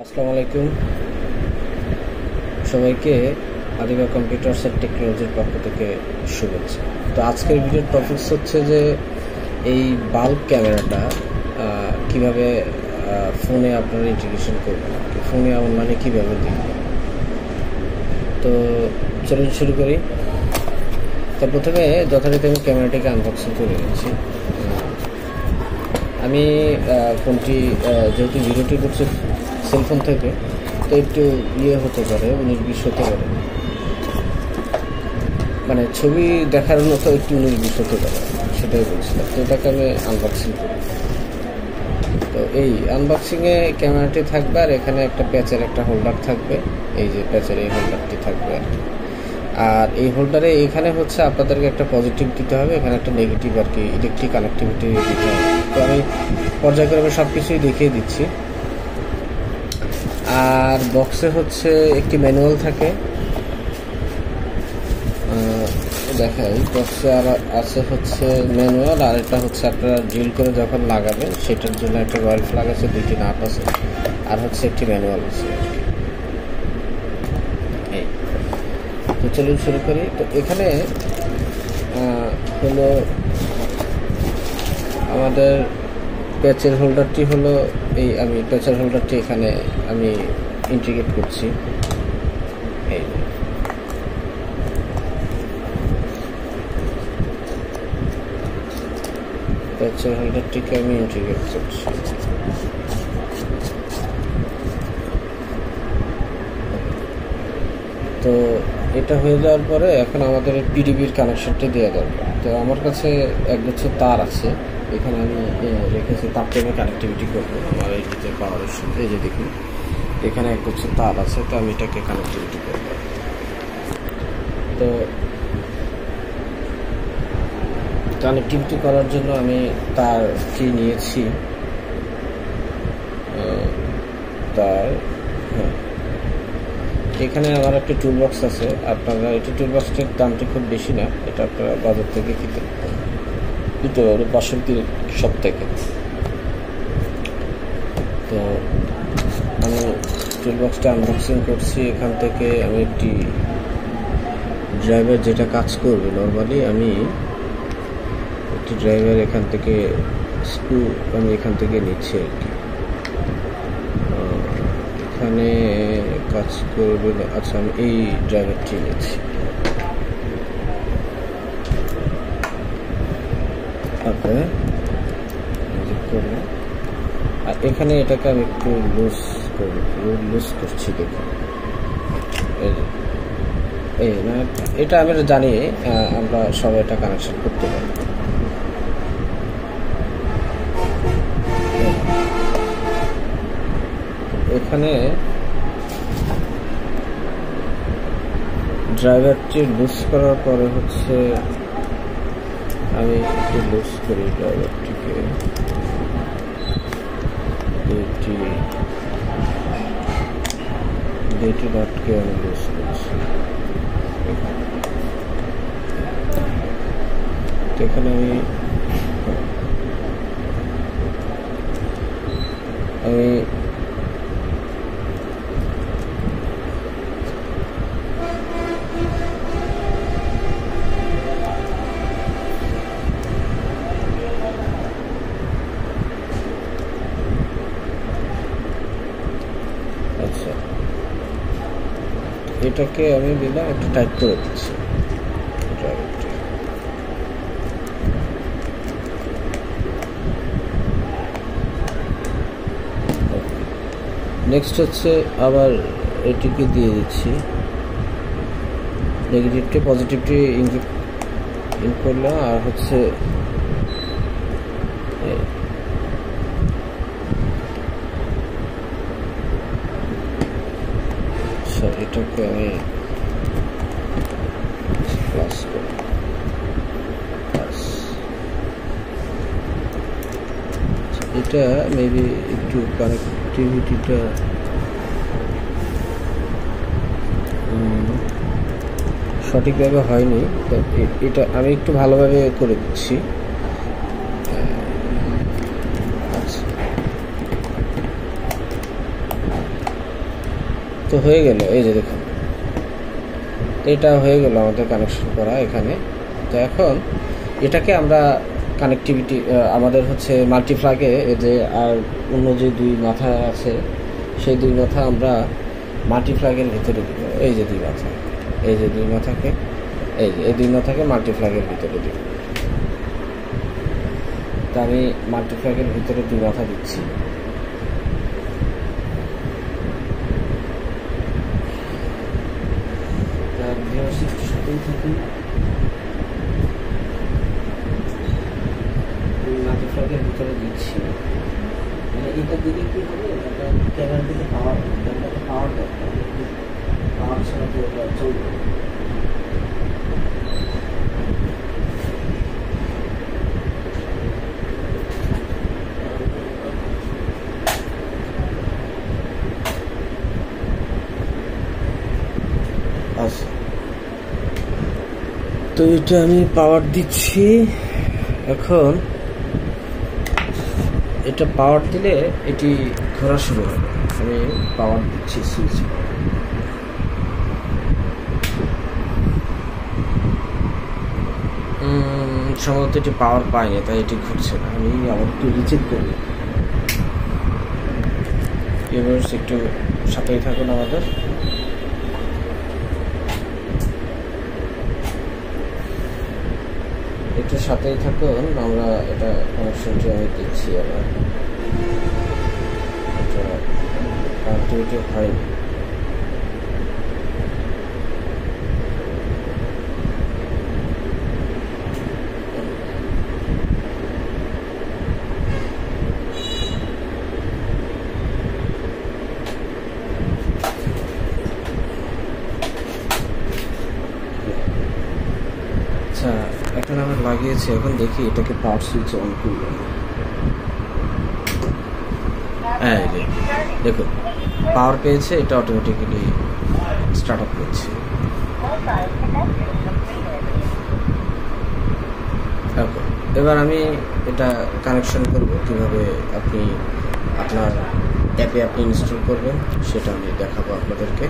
আসসালামু আলাইকুম সবাইকে আদিবা কম্পিউটার্স এন্ড টেকনোলজির পক্ষ থেকে শুভেচ্ছা। তো আজকের ভিডিওর টপিকস হচ্ছে যে এই বাল্ব ক্যামেরাটা কিভাবে ফোনে আপনারা ইন্টিগ্রেশন করবেন, ফোনে অনলাইনে কীভাবে দেখবেন। তো চলুন শুরু করি। তো প্রথমে যথারীতি আমি ক্যামেরাটিকে আনবক্সিং করে নিচ্ছি। আমি ফোনটি যেহেতু ভিডিওটি করছি সেলফোন থেকে, তো একটু হতে পারে, 19-20 হতে পারে, মানে ছবি দেখার মতো একটু 19-20 হতে পারে, সেটাই বলছিলাম। তো এটাকে আমি আনবক্সিং করি। তো এই আনবক্সিংয়ে ক্যামেরাটি থাকবে, আর এখানে একটা প্যাচের একটা হোল্ডার থাকবে। এই যে প্যাচের এই হোল্ডারটি থাকবে আর কি। আর এই হোল্ডারে এখানে হচ্ছে আপনাদেরকে একটা পজিটিভ দিতে হবে, এখানে একটা নেগেটিভ আর কি, ইলেকট্রিক কানেক্টিভিটি দিতে হবে। তো আমি পর্যায়ক্রমে সব কিছুই দেখিয়ে দিচ্ছি। আর বক্সে হচ্ছে একটি ম্যানুয়াল থাকে, দেখাই। বক্সে আর আছে হচ্ছে ম্যানুয়াল, আর এটা হচ্ছে আপনারা ড্রিল করে যখন লাগাবেন সেটার জন্য একটা রয়্যাল ফ্ল্যাগ আছে, 2টি নাট আছে, আর হচ্ছে একটি ম্যানুয়াল আছে আর কি। এই তো চলুন শুরু করি। তো এখানে হলো আমাদের প্যাচের হোল্ডারটি হলো এই, আমি প্যাচের হোল্ডারটি এখানে আমি ইন্টিগ্রেট করছি। এই প্যাচের হোল্ডারটিকে আমি ইন্টিগ্রেট করছি। তো এটা হয়ে যাওয়ার পরে এখন আমাদের পিডিবির কানেকশনটি দেওয়া দরকার। তো আমার কাছে একগুচ্ছ তার আছে, এখানে আমি রেখেছি, তারটি আমি কানেক্টিভিটি করবো আমার এই ডিজেল পাওয়ারের সাথে। এই যে দেখুন এখানে একগুচ্ছ তার আছে, তো আমি এটাকে কানেক্টিভিটি করবো। তো কানেক্টিভিটি করার জন্য আমি তারটি নিয়েছি, তার এখানে আমার একটা টুল বক্স আছে। আপনারা এই টুল বক্সটির দামটি খুব বেশি না, এটা আপনারা বাজার থেকে দিতে পারে, বাসন্তীর সব থেকে। তো আমি টুল বক্সটা আনবক্সিং করছি। এখান থেকে আমি একটি ড্রাইভার যেটা কাজ করবে নর্মালি, আমি একটি ড্রাইভার এখান থেকে স্ক্রু আমি এখান থেকে নিচ্ছি আর কি। এখানে কাজ করবে, আচ্ছা আমি এই ড্রাইভারটি নিচ্ছি। আর এখানে এটাকে আমি একটু লুজ করছি। দেখুন এই না, এটা আমি জানি আমরা সবাই এটা কানেকশন করতে পারি। এখানে ড্রাইভারটি লুজ করার পরে হচ্ছে আমি একটু লুজ করি ড্রাইভারটিকে, দুইটি নাটকে আমি লুজ করছি। এখানে আমি আচ্ছা এটাকে আমি দিলাম, একটু টাইট করে দিচ্ছি ড্রাইভারটি। নেক্সট হচ্ছে আবার এটিকে দিয়ে দিচ্ছি, নেগেটিভটি পজিটিভটি ইন করলাম। আর হচ্ছে এটাকে আমি প্লাস করি। এটা মেবি একটু কানেক্টিভিটিটা সঠিকভাবে হয়নি, তো এটা আমি একটু ভালোভাবে করে দিচ্ছি। আচ্ছা তো হয়ে গেল, এই যে দেখুন এটা হয়ে গেল আমাদের কানেকশন করা এখানে। তো এখন এটাকে আমরা কানেক্টিভিটি আমাদের হচ্ছে মাল্টিপ্লাগে যে আর অন্য যে দুই মাথা আছে সেই দুই মাথা আমরা মাল্টিপ্লাগের ভিতরে দিব। এই যে দুই মাথা, এই যে দুই মাথাকে এই দুই মাথাকে মাল্টিপ্লাগের ভিতরে দিব। তা আমি মাল্টিপ্লাগের ভিতরে দুই মাথা দিচ্ছি। মাল্টিপ্লাগের ভিতরে দিচ্ছি, মানে এটা দিলে কি হবে, ক্যামেরার দিকে পাওয়ার দরকার, পাওয়ার ছাড়া তো এটা চলবে। আচ্ছা, তো এটা আমি পাওয়ার দিচ্ছি। এখন এটা পাওয়ার দিলে এটি ঘোরা শুরু হবে। আমি পাওয়ার দিচ্ছি সুইচ। সম্ভবত এটি পাওয়ার পায়নি, তাই এটি ঘুরছে না। আমি আবার একটু রিচেক করি। এবার একটু সাথেই থাকুন আমাদের। একটু সাথেই থাকুন, আমরা এটা কানেকশনটি আমি দিচ্ছি। আবার এটা কানেক্টিভিটি হয়নি। আচ্ছা, এখন আমরা লাগিয়েছি। এখন দেখি এটাকে পাওয়ার সুইচ অন করব। হ্যাঁ, দেখুন পাওয়ার পেয়েছে, এটা অটোমেটিক্যালি স্টার্ট আপ করছে। এবার আমি এটা কানেকশন করব, কিভাবে আপনি আপনার অ্যাপে ইনস্টল করবেন সেটা আমি দেখাবো আপনাদেরকে।